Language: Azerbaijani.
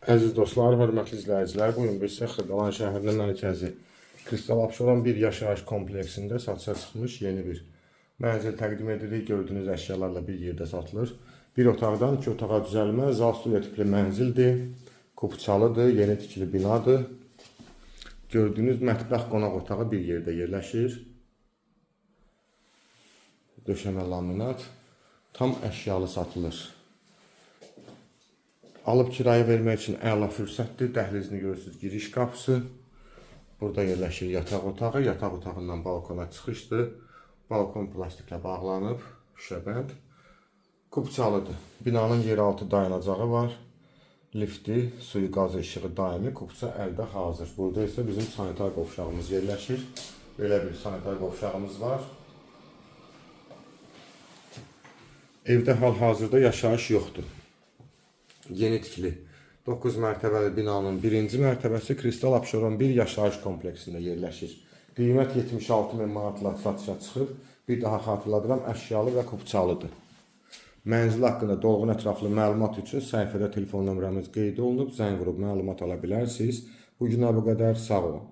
Əziz dostlar, hörmətli izləyicilər, bugün biz Xırdalan şəhərinin mərkəzi Kristal Abşeron bir yaşayış kompleksində satışa çıxmış yeni bir mənzil təqdim edirik. Gördüyünüz əşyalarla bir yerdə satılır. Bir otaqdan iki otağa düzəlmə, zal studiya tipli mənzildir. Kupçalıdır, yeni tikili binadır. Gördüyünüz mətbəx qonaq otağı bir yerdə yerləşir. Döşəmə laminat, tam əşyalı satılır. Alıb kiraya vermək üçün əla fürsətdir. Dəhlizini görürsünüz, giriş qapısı. Burada yerləşir yataq otağı. Yataq otağından balkona çıxışdır. Balkon plastiklə bağlanıb, şüşəbənd. Kupçalıdır. Binanın yeraltı dayanacağı var. Lifti, suyu, qazı, işığı daimi. Kupça əldə hazır. Burada isə bizim sanitar qovşağımız yerləşir. Belə bir sanitar qovşağımız var. Evdə hal-hazırda yaşayış yoxdur. Yeni tikili 9 mərtəbəli binanın birinci mərtəbəsi Kristal Abşeron bir yaşayış kompleksində yerləşir. Qiymət 76.000 manatla satışa çıxır. Bir daha xatırladıram, əşyalı və kupçalıdır. Mənzil haqqında dolğun ətraflı məlumat üçün səhifədə telefon nömrəmiz qeyd olunub. Zəng vurub məlumat ala bilərsiniz. Bu günə bu qədər, sağ olun.